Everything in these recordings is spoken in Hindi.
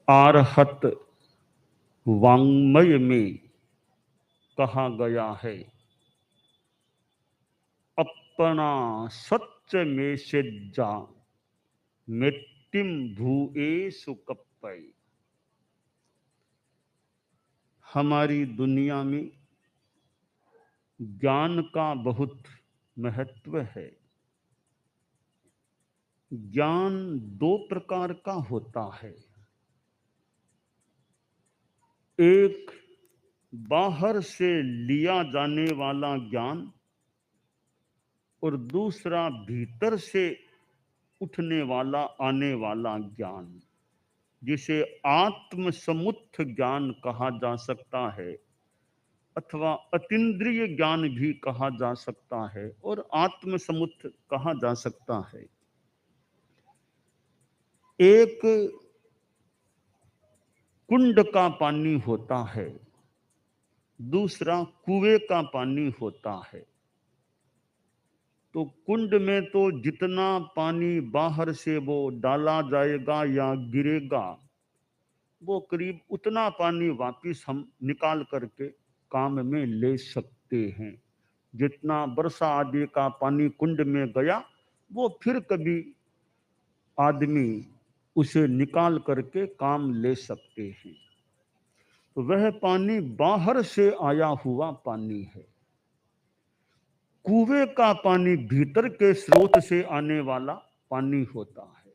आरहत वाङ्मय में कहा गया है, अपना सच में से जा मृत्युम भूए सुकप्पय। हमारी दुनिया में ज्ञान का बहुत महत्व है। ज्ञान दो प्रकार का होता है। एक बाहर से लिया जाने वाला ज्ञान और दूसरा भीतर से उठने वाला आने वाला ज्ञान, जिसे आत्मसमुत्थ ज्ञान कहा जा सकता है अथवा अतीन्द्रिय ज्ञान भी कहा जा सकता है और आत्मसमुत्थ कहा जा सकता है। एक कुंड का पानी होता है, दूसरा कुएं का पानी होता है। तो कुंड में तो जितना पानी बाहर से वो डाला जाएगा या गिरेगा, वो करीब उतना पानी वापिस हम निकाल करके काम में ले सकते हैं। जितना वर्षा आदि का पानी कुंड में गया, वो फिर कभी आदमी उसे निकाल करके काम ले सकते हैं। तो वह पानी बाहर से आया हुआ पानी है। कुएं का पानी भीतर के स्रोत से आने वाला पानी होता है।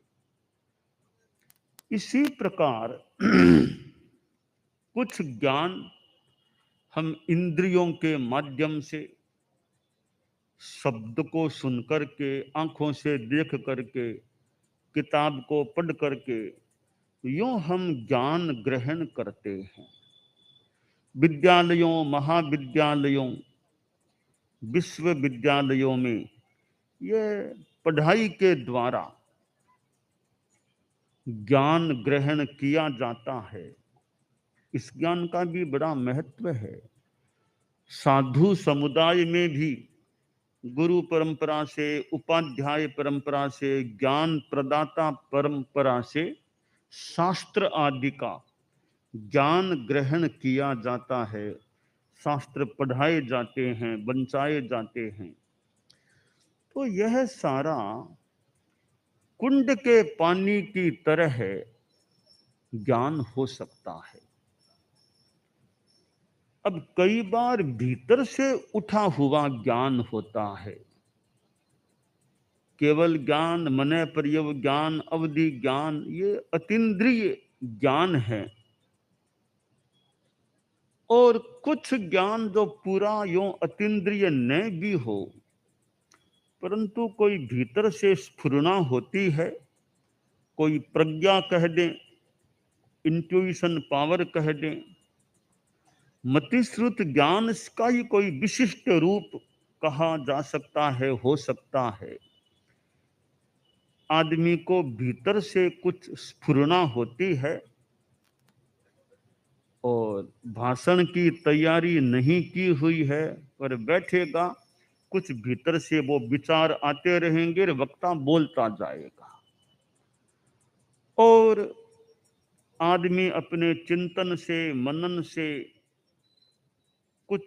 इसी प्रकार कुछ ज्ञान हम इंद्रियों के माध्यम से, शब्द को सुन करके, आंखों से देख करके, किताब को पढ़ करके यूं हम ज्ञान ग्रहण करते हैं। विद्यालयों, महाविद्यालयों, विश्वविद्यालयों में ये पढ़ाई के द्वारा ज्ञान ग्रहण किया जाता है। इस ज्ञान का भी बड़ा महत्व है। साधु समुदाय में भी गुरु परंपरा से, उपाध्याय परंपरा से, ज्ञान प्रदाता परंपरा से शास्त्र आदि का ज्ञान ग्रहण किया जाता है। शास्त्र पढ़ाए जाते हैं, बंचाए जाते हैं। तो यह सारा कुंड के पानी की तरह ज्ञान हो सकता है। अब कई बार भीतर से उठा हुआ ज्ञान होता है। केवल ज्ञान, मन पर्यव ज्ञान, अवधि ज्ञान, ये अतीन्द्रिय ज्ञान है। और कुछ ज्ञान जो पूरा यूं अतीन्द्रिय न भी हो, परंतु कोई भीतर से स्फुरना होती है, कोई प्रज्ञा कह दें, इंट्यूशन पावर कह दें, मतिश्रुत ज्ञान का ही कोई विशिष्ट रूप कहा जा सकता है, हो सकता है। आदमी को भीतर से कुछ स्फुरना होती है और भाषण की तैयारी नहीं की हुई है, पर बैठेगा, कुछ भीतर से वो विचार आते रहेंगे, वक्ता बोलता जाएगा और आदमी अपने चिंतन से, मनन से कुछ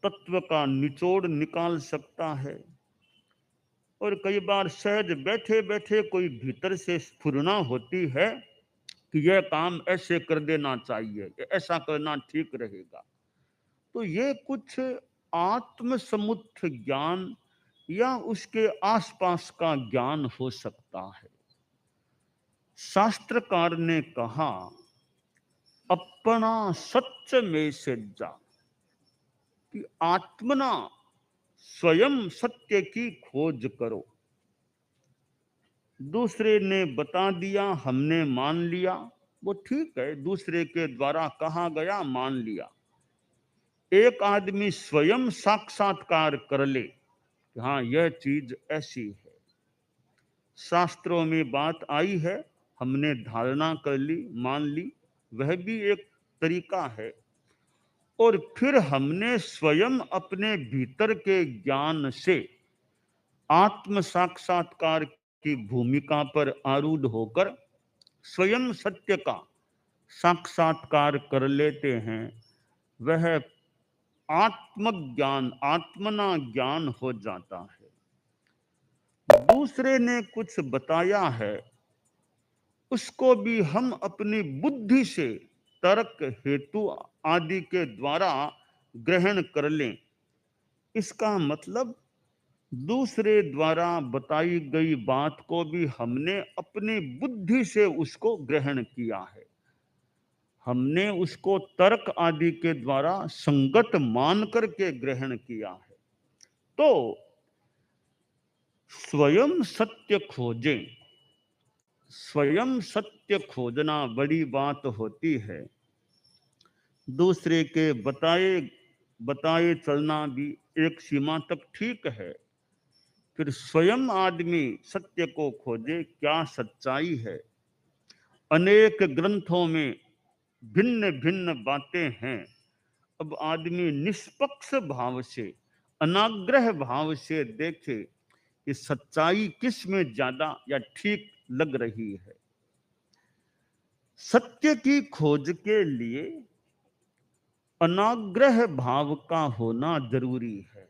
तत्व का निचोड़ निकाल सकता है। और कई बार सहज बैठे बैठे कोई भीतर से स्फुरना होती है कि यह काम ऐसे कर देना चाहिए, ऐसा करना ठीक रहेगा। तो ये कुछ आत्मसमुत्थ ज्ञान या उसके आसपास का ज्ञान हो सकता है। शास्त्रकार ने कहा, अपना सच में से जा, कि आत्मना स्वयं सत्य की खोज करो। दूसरे ने बता दिया, हमने मान लिया, वो ठीक है, दूसरे के द्वारा कहा गया, मान लिया। एक आदमी स्वयं साक्षात्कार कर ले कि हाँ, यह चीज ऐसी है, शास्त्रों में बात आई है, हमने धारणा कर ली, मान ली, वह भी एक तरीका है। और फिर हमने स्वयं अपने भीतर के ज्ञान से आत्म साक्षात्कार की भूमिका पर आरूढ़ होकर स्वयं सत्य का साक्षात्कार कर लेते हैं, वह आत्मज्ञान, आत्मना ज्ञान हो जाता है। दूसरे ने कुछ बताया है, उसको भी हम अपनी बुद्धि से, तर्क, हेतु आदि के द्वारा ग्रहण कर लें। इसका मतलब दूसरे द्वारा बताई गई बात को भी हमने अपनी बुद्धि से उसको ग्रहण किया है, हमने उसको तर्क आदि के द्वारा संगत मान करके ग्रहण किया है। तो स्वयं सत्य खोजें। स्वयं सत्य खोजना बड़ी बात होती है। दूसरे के बताए बताए चलना भी एक सीमा तक ठीक है, फिर स्वयं आदमी सत्य को खोजे, क्या सच्चाई है। अनेक ग्रंथों में भिन्न भिन्न बातें हैं। अब आदमी निष्पक्ष भाव से, अनाग्रह भाव से देखे कि सच्चाई किस में ज्यादा या ठीक लग रही है। सत्य की खोज के लिए अनाग्रह भाव का होना जरूरी है।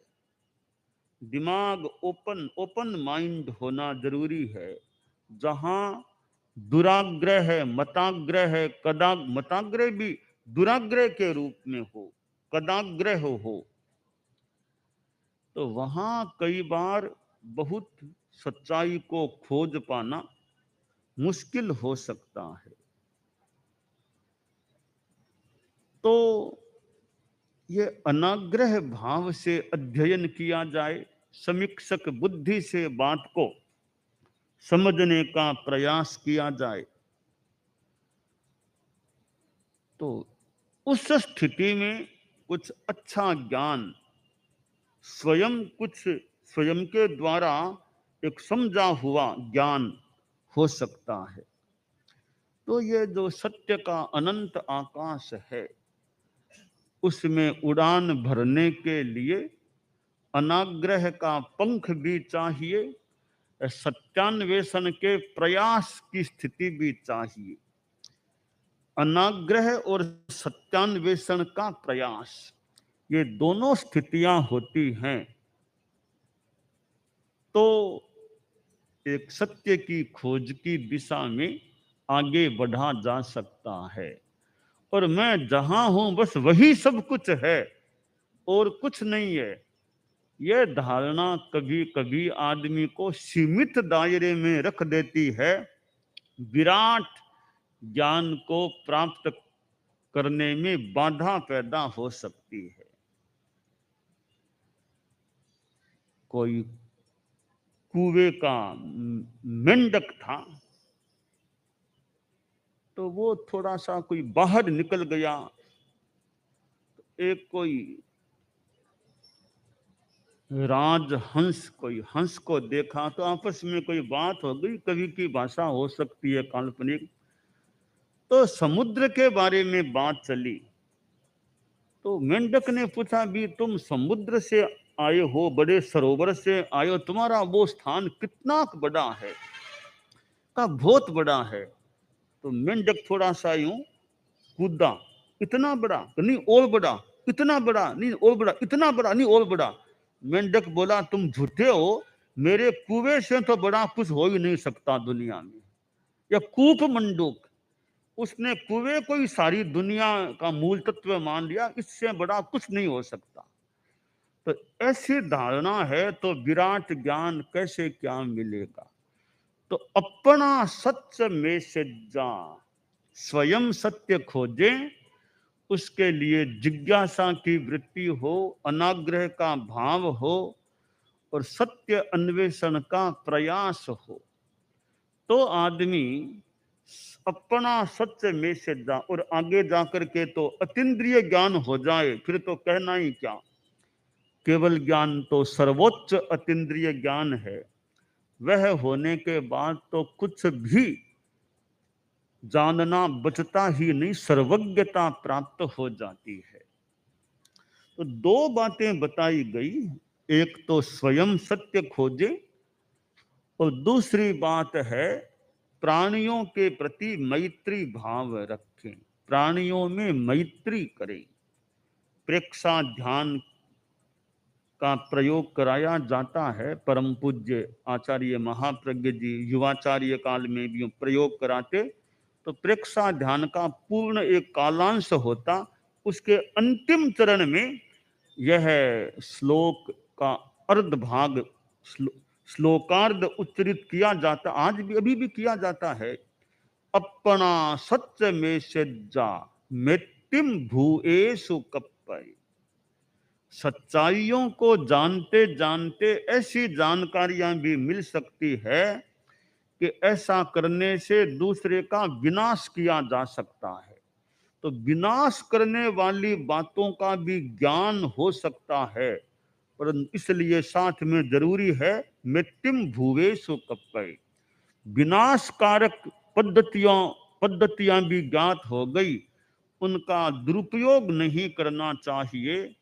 दिमाग ओपन ओपन माइंड होना जरूरी है। जहां दुराग्रह है, मताग्रह है, मताग्रह भी दुराग्रह के रूप में हो, कदाग्रह हो, तो वहां कई बार बहुत सच्चाई को खोज पाना मुश्किल हो सकता है। तो ये अनाग्रह भाव से अध्ययन किया जाए, समीक्षक बुद्धि से बात को समझने का प्रयास किया जाए, तो उस स्थिति में कुछ अच्छा ज्ञान स्वयं के द्वारा एक समझा हुआ ज्ञान हो सकता है। तो ये जो सत्य का अनंत आकाश है, उसमें उड़ान भरने के लिए अनाग्रह का पंख भी चाहिए, सत्यान्वेषण के प्रयास की स्थिति भी चाहिए। अनाग्रह और सत्यान्वेषण का प्रयास, ये दोनों स्थितियां होती हैं तो एक सत्य की खोज की दिशा में आगे बढ़ा जा सकता है। और मैं जहां हूं बस वही सब कुछ है और कुछ नहीं है, यह धारणा कभी कभी आदमी को सीमित दायरे में रख देती है, विराट ज्ञान को प्राप्त करने में बाधा पैदा हो सकती है। कोई कुएं का मेंढक था, तो वो थोड़ा सा कोई बाहर निकल गया, एक कोई राजहंस, कोई हंस को देखा, तो आपस में कोई बात हो गई, कवि की भाषा हो सकती है काल्पनिक, तो समुद्र के बारे में बात चली। तो मेंढक ने पूछा, भी तुम समुद्र से आए हो, बड़े सरोवर से आए हो, तुम्हारा वो स्थान कितना बड़ा है? का बहुत बड़ा है। तो मेंढक थोड़ा सा यूं कूदा, इतना बड़ा नहीं और बड़ा, इतना बड़ा नहीं और बड़ा, इतना बड़ा नहीं और बड़ा। मेंढक बोला, तुम झूठे हो, मेरे कुएं से तो बड़ा कुछ हो ही नहीं सकता दुनिया में। या कूप मंडूक, उसने कुएं को ही सारी दुनिया का मूल तत्व मान लिया, इससे बड़ा कुछ नहीं हो सकता। तो ऐसी धारणा है तो विराट ज्ञान कैसे क्या मिलेगा? तो अपना सत्य में से जा, स्वयं सत्य खोजे, उसके लिए जिज्ञासा की वृत्ति हो, अनाग्रह का भाव हो और सत्य अन्वेषण का प्रयास हो, तो आदमी अपना सत्य में से जा, और आगे जाकर के तो अतीन्द्रिय ज्ञान हो जाए, फिर तो कहना ही क्या। केवल ज्ञान तो सर्वोच्च अतीन्द्रिय ज्ञान है। वह होने के बाद तो कुछ भी जानना बचता ही नहीं, सर्वज्ञता प्राप्त हो जाती है। तो दो बातें बताई गई, एक तो स्वयं सत्य खोजे और दूसरी बात है प्राणियों के प्रति मैत्री भाव रखें, प्राणियों में मैत्री करें। प्रेक्षा ध्यान का प्रयोग कराया जाता है। परम पूज्य आचार्य महाप्रज्ञ जी युवाचार्य काल में भी प्रयोग कराते। तो प्रेक्षा ध्यान का पूर्ण एक कालांश होता, उसके अंतिम चरण में यह श्लोक का अर्ध भाग श्लोकार्ध उच्चरित किया जाता, आज भी अभी भी किया जाता है। अपना सत्य में सज्जा मेत्तिम भूएसु कप्पय। सच्चाइयों को जानते जानते ऐसी जानकारियां भी मिल सकती है कि ऐसा करने से दूसरे का विनाश किया जा सकता है। तो विनाश करने वाली बातों का भी ज्ञान हो सकता है, परंतु इसलिए साथ में जरूरी है मृत्युम भूवेशु कप्पय। विनाशकारक पद्धतियां भी ज्ञात हो गई, उनका दुरुपयोग नहीं करना चाहिए।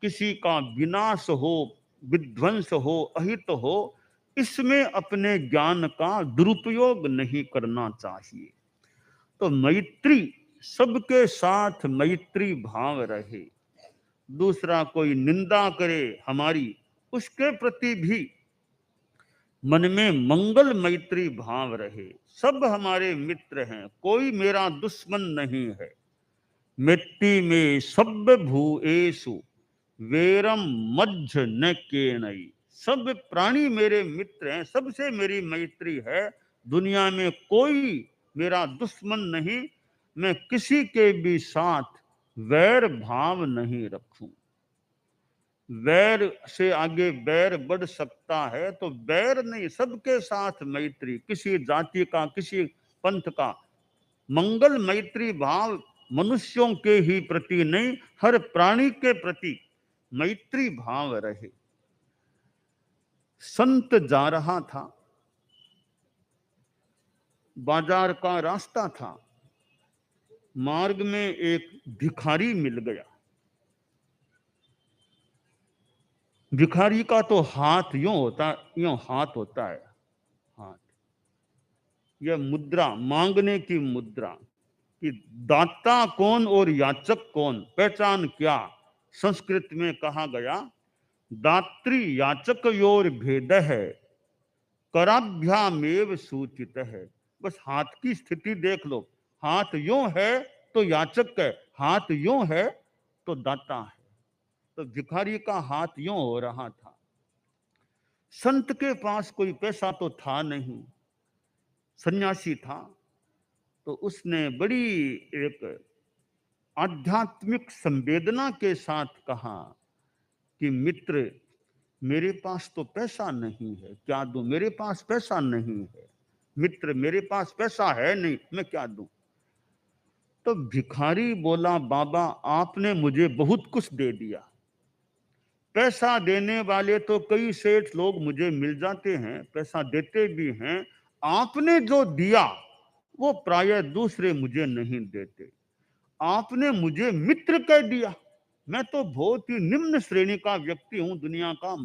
किसी का विनाश हो, विध्वंस हो, अहित हो, इसमें अपने ज्ञान का दुरुपयोग नहीं करना चाहिए। तो मैत्री, सबके साथ मैत्री भाव रहे। दूसरा कोई निंदा करे हमारी, उसके प्रति भी मन में मंगल मैत्री भाव रहे। सब हमारे मित्र हैं, कोई मेरा दुश्मन नहीं है। मिट्टी में सब भूएसु वेरम मध्य न केनई। सब प्राणी मेरे मित्र हैं, सबसे मेरी मैत्री है। दुनिया में कोई मेरा दुश्मन नहीं, मैं किसी के भी साथ वैर भाव नहीं रखूं। वैर से आगे बैर बढ़ सकता है, तो बैर नहीं, सबके साथ मैत्री, किसी जाति का, किसी पंथ का। मंगल मैत्री भाव मनुष्यों के ही प्रति नहीं, हर प्राणी के प्रति मैत्री भाव रहे। संत जा रहा था, बाजार का रास्ता था, मार्ग में एक भिखारी मिल गया। भिखारी का तो हाथ यूं होता, यूं हाथ होता है, हाथ, यह मुद्रा, मांगने की मुद्रा, कि दाता कौन और याचक कौन, पहचान क्या। संस्कृत में कहा गया, दात्री याचक योर भेद है, कराभ्यामेव सूचित है। बस हाथ की स्थिति देख लो, हाथ यूं है तो याचक है, हाथ यूं है तो दाता है। तो भिखारी का हाथ यूं हो रहा था। संत के पास कोई पैसा तो था नहीं, सन्यासी था। तो उसने बड़ी एक आध्यात्मिक संवेदना के साथ कहा कि मित्र, मेरे पास तो पैसा नहीं है, क्या दूं, मेरे पास पैसा नहीं है। मित्र, मेरे पास पैसा है नहीं, मैं क्या दूं। तो भिखारी बोला, बाबा आपने मुझे बहुत कुछ दे दिया, पैसा देने वाले तो कई सेठ लोग मुझे मिल जाते हैं, पैसा देते भी हैं, आपने जो दिया वो प्रायः दूसरे मुझे नहीं देते। आपने मुझे मित्र कह दिया, मैं तो बहुत ही निम्न श्रेणी का व्यक्ति हूं, दुनिया का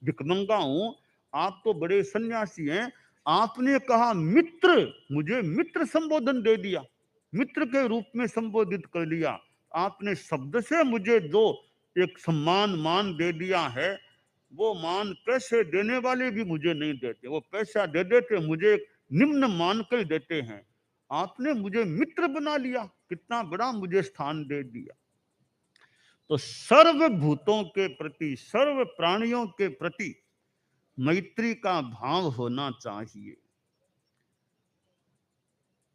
भिखमंगा हूं, आप तो बड़े सन्यासी हैं, आपने कहा मित्र, मुझे मित्र संबोधन दे दिया, मित्र के रूप में संबोधित कर लिया। आपने शब्द से मुझे जो एक सम्मान मान दे दिया है, वो मान पैसे देने वाले भी मुझे नहीं देते। वो पैसा दे देते, मुझे एक निम्न मान कर देते हैं। आपने मुझे मित्र बना लिया, कितना बड़ा मुझे स्थान दे दिया। तो सर्वभूतों के प्रति, सर्व प्राणियों के प्रति मैत्री का भाव होना चाहिए।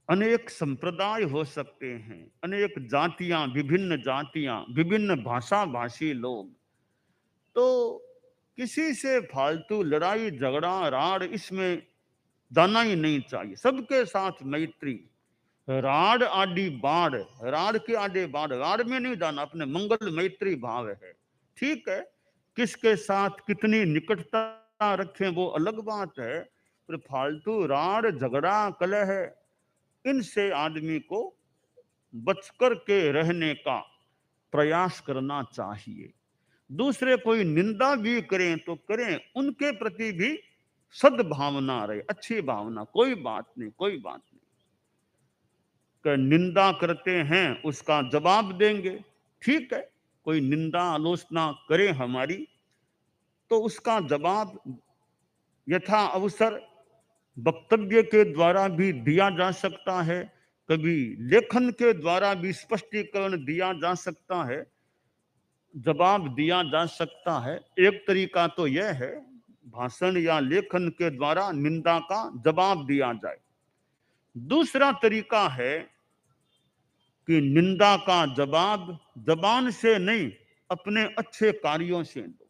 अनेक संप्रदाय हो सकते हैं, अनेक जातियां, विभिन्न भाषा भाषी लोग, तो किसी से फालतू लड़ाई झगड़ा राड़ इसमें जाना ही नहीं चाहिए। सबके साथ मैत्री। राड़ आदि बाढ़, राड़ के आगे बाढ़, राड़ में नहीं जाना, अपने मंगल मैत्री भाव है। ठीक है, किसके साथ कितनी निकटता रखें वो अलग बात है, पर फालतू राड़ झगड़ा कलह है, इनसे आदमी को बचकर के रहने का प्रयास करना चाहिए। दूसरे कोई निंदा भी करें तो करें, उनके प्रति भी सद्भावना रहे, अच्छी भावना, कोई बात नहीं, कोई बात नहीं। कि निंदा करते हैं उसका जवाब देंगे, ठीक है, कोई निंदा आलोचना करे हमारी तो उसका जवाब यथा अवसर वक्तव्य के द्वारा भी दिया जा सकता है, कभी लेखन के द्वारा भी स्पष्टीकरण दिया जा सकता है, जवाब दिया जा सकता है। एक तरीका तो यह है भाषण या लेखन के द्वारा निंदा का जवाब दिया जाए। दूसरा तरीका है कि निंदा का जवाब जबान से नहीं, अपने अच्छे कार्यों से दो।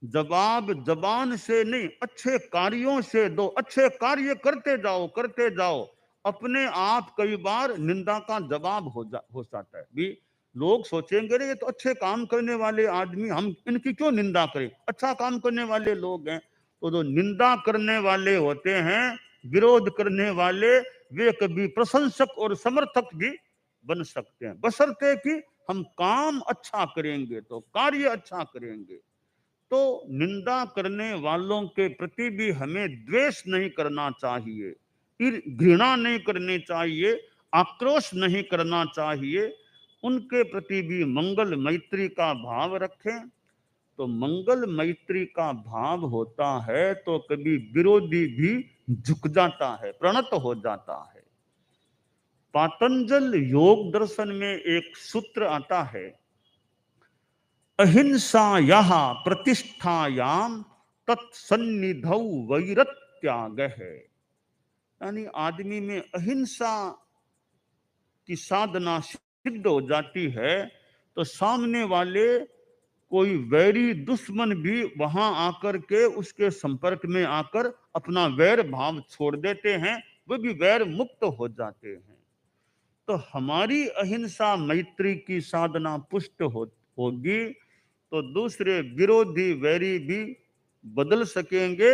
जवाब जबान से नहीं, अच्छे कार्यों से दो। अच्छे कार्य करते जाओ, करते जाओ, अपने आप कई बार निंदा का जवाब हो जाता है भी। लोग सोचेंगे रे ये तो अच्छे काम करने वाले आदमी, हम इनकी क्यों निंदा करें, अच्छा काम करने वाले लोग हैं। तो जो निंदा करने वाले होते हैं, विरोध करने वाले, वे कभी प्रशंसक और समर्थक भी बन सकते हैं, बशर्ते कि हम काम अच्छा करेंगे, तो कार्य अच्छा करेंगे। तो निंदा करने वालों के प्रति भी हमें द्वेष नहीं करना चाहिए, फिर घृणा नहीं करनी चाहिए, आक्रोश नहीं करना चाहिए। उनके प्रति भी मंगल मैत्री का भाव रखें। तो मंगल मैत्री का भाव होता है तो कभी विरोधी भी झुक जाता है, प्रणत हो जाता है। पातंजल योग दर्शन में एक सूत्र आता है, अहिंसायाः प्रतिष्ठायाम तत्सन्निधौ वैरत्यागः। यानी आदमी में अहिंसा की साधना सिद्ध हो जाती है तो सामने वाले कोई वैरी दुश्मन भी वहां आकर के उसके संपर्क में आकर अपना वैर भाव छोड़ देते हैं, वो भी वैर मुक्त हो जाते हैं। तो हमारी अहिंसा मैत्री की साधना पुष्ट होगी तो दूसरे विरोधी वैरी भी बदल सकेंगे,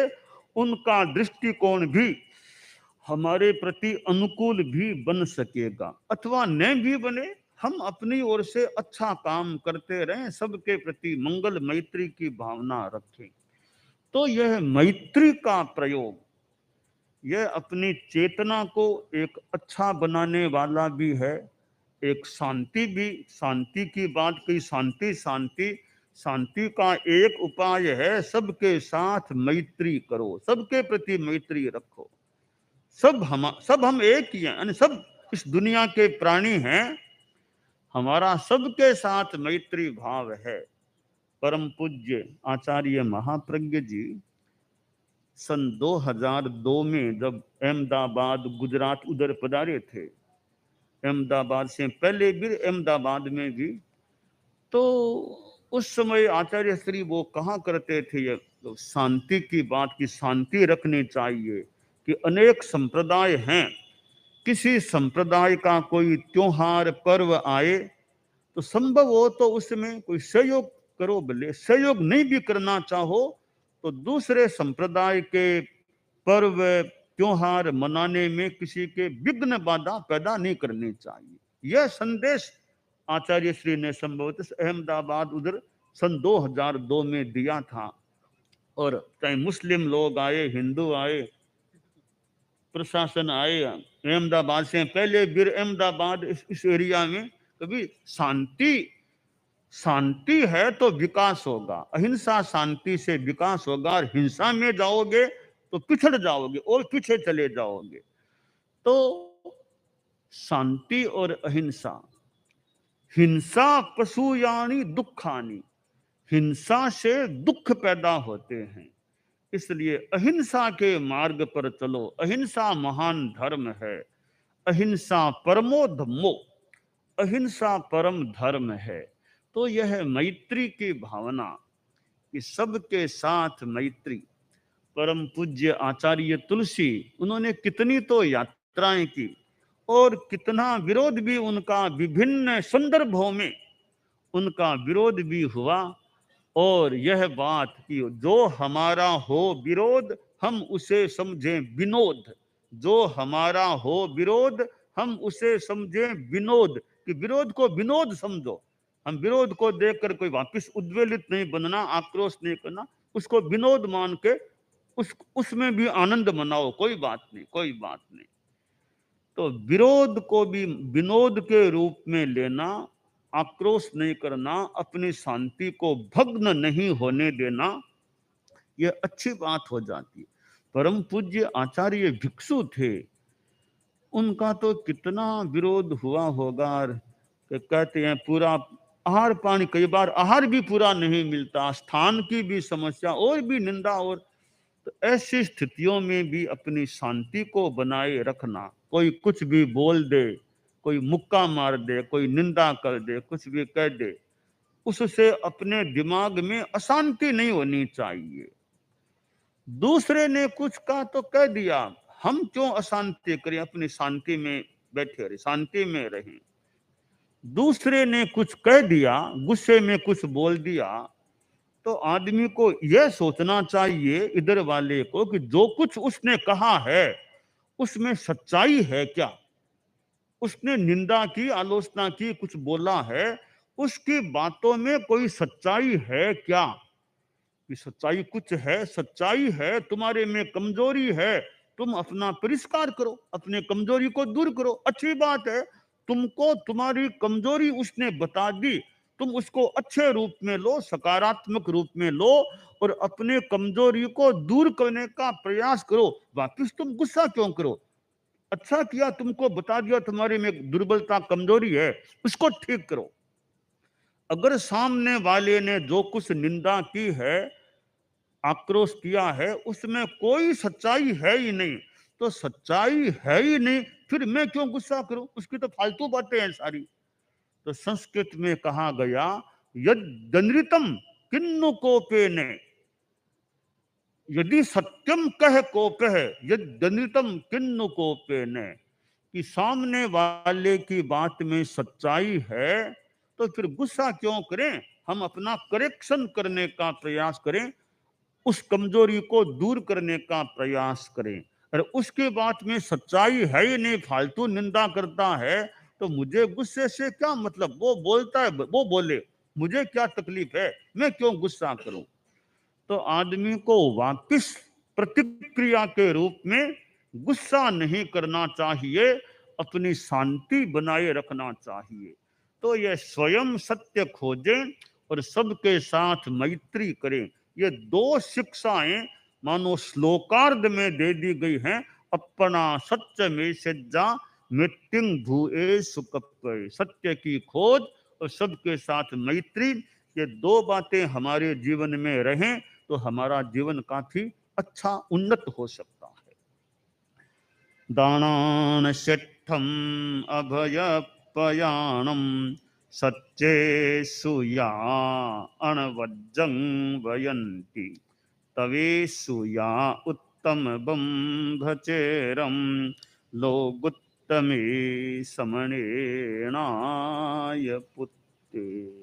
उनका दृष्टिकोण भी हमारे प्रति अनुकूल भी बन सकेगा, अथवा न भी बने, हम अपनी ओर से अच्छा काम करते रहें, सबके प्रति मंगल मैत्री की भावना रखें। तो यह मैत्री का प्रयोग, यह अपनी चेतना को एक अच्छा बनाने वाला भी है, एक शांति भी, शांति की बात कही, शांति शांति शांति का एक उपाय है सबके साथ मैत्री करो, सबके प्रति मैत्री रखो। सब हम एक ही हैं, यानी सब इस दुनिया के प्राणी हैं, हमारा सबके साथ मैत्री भाव है। परम पूज्य आचार्य महाप्रज्ञ जी सन 2002 में जब अहमदाबाद गुजरात उधर पधारे थे, अहमदाबाद से पहले भी अहमदाबाद में भी, तो उस समय आचार्य श्री वो कहा करते थे ये शांति की बात की, शांति रखनी चाहिए कि अनेक संप्रदाय हैं, किसी संप्रदाय का कोई त्योहार पर्व आए तो संभव हो तो उसमें कोई सहयोग करो, भले सहयोग नहीं भी करना चाहो तो दूसरे संप्रदाय के पर्व त्योहार मनाने में किसी के विघ्न बाधा पैदा नहीं करनी चाहिए। यह संदेश आचार्य श्री ने संभवतः अहमदाबाद उधर सन 2002 में दिया था। और चाहे मुस्लिम लोग आए, हिंदू आए, प्रशासन आए, अहमदाबाद से पहले भी अहमदाबाद इस एरिया में कभी शांति है तो विकास होगा, अहिंसा शांति से विकास होगा, और हिंसा में जाओगे तो पिछड़ जाओगे और पीछे चले जाओगे। तो शांति और अहिंसा, हिंसा पशुयानी दुखानी, हिंसा से दुख पैदा होते हैं, इसलिए अहिंसा के मार्ग पर चलो। अहिंसा महान धर्म है, अहिंसा परमो धम्मो, अहिंसा परम धर्म है। तो यह मैत्री की भावना कि सबके साथ मैत्री। परम पूज्य आचार्य तुलसी, उन्होंने कितनी तो यात्राएं की और कितना विरोध भी उनका विभिन्न संदर्भों में उनका विरोध भी हुआ। और यह बात कि जो हमारा हो विरोध हम उसे समझें विनोद, जो हमारा हो विरोध हम उसे समझें विनोद, कि विरोध को विनोद समझो। हम विरोध को देखकर कोई वापस उद्वेलित नहीं बनना, आक्रोश नहीं करना, उसको विनोद मान के उसमें भी आनंद मनाओ, कोई बात नहीं, कोई बात नहीं। तो विरोध को भी विनोद के रूप में लेना, आक्रोश नहीं करना, अपनी शांति को भग्न नहीं होने देना, ये अच्छी बात हो जाती है। परम पूज्य आचार्य भिक्षु थे, उनका तो कितना विरोध हुआ होगा। कि कहते हैं पूरा आहार पानी, कई बार आहार भी पूरा नहीं मिलता, स्थान की भी समस्या और भी निंदा। और तो ऐसी स्थितियों में भी अपनी शांति को बनाए रखना, कोई कुछ भी बोल दे, कोई मुक्का मार दे, कोई निंदा कर दे, कुछ भी कह दे, उससे अपने दिमाग में अशांति नहीं होनी चाहिए। दूसरे ने कुछ कहा तो कह दिया, हम क्यों अशांति करें, अपनी शांति में बैठे रहे, शांति में रहें। दूसरे ने कुछ कह दिया, गुस्से में कुछ बोल दिया, तो आदमी को यह सोचना चाहिए इधर वाले को कि जो कुछ उसने कहा है उसमें सच्चाई है क्या। उसने निंदा की, आलोचना की, कुछ बोला है, उसकी बातों में कोई सच्चाई है क्या। कि सच्चाई कुछ है, सच्चाई है तुम्हारे में कमजोरी है, तुम अपना परिष्कार करो, अपने कमजोरी को दूर करो, अच्छी बात है। तुमको तुम्हारी कमजोरी उसने बता दी, तुम उसको अच्छे रूप में लो, सकारात्मक रूप में लो, और अपने कमजोरी को दूर करने का प्रयास करो। वापिस तुम गुस्सा क्यों करो। अच्छा किया, तुमको बता दिया तुम्हारे में दुर्बलता, कमजोरी है, उसको ठीक करो। अगर सामने वाले ने जो कुछ निंदा की है, आक्रोश किया है, उसमें कोई सच्चाई है ही नहीं, तो सच्चाई है ही नहीं, फिर मैं क्यों गुस्सा करूं, उसकी तो फालतू बातें हैं सारी। तो संस्कृत में कहा गया, यद दनृतम किन्नु कोपेने, यदि सत्यम कह कोपेह यद दनृतम किन्नु कोपेने, कि सामने वाले की बात में सच्चाई है तो फिर गुस्सा क्यों करें, हम अपना करेक्शन करने का प्रयास करें, उस कमजोरी को दूर करने का प्रयास करें। और उसके बात में सच्चाई है ही नहीं, फालतू निंदा करता है, तो मुझे गुस्से से क्या मतलब, वो बोलता है वो बोले, मुझे क्या तकलीफ है, मैं क्यों गुस्सा करूं। तो आदमी को वापिस प्रतिक्रिया के रूप में गुस्सा नहीं करना चाहिए, अपनी शांति बनाए रखना चाहिए। तो यह स्वयं सत्य खोजें और सबके साथ मैत्री करें। ये दो शिक्षाएं मानो श्लोकार्ध में दे दी गई हैं। अपना सत्य में सज्जा मृत्युं भूए सुकप्पय, सत्य की खोज और सबके साथ मैत्री, ये दो बातें हमारे जीवन में रहें तो हमारा जीवन काफी अच्छा उन्नत हो सकता है। दानान शिष्ठम अभयपयाणम सच्चे सुया अणवज्जं वयन्ति तवेषु या उत्तम बंभचेरम लोगुत्तमे समणेनाय पुत्ते।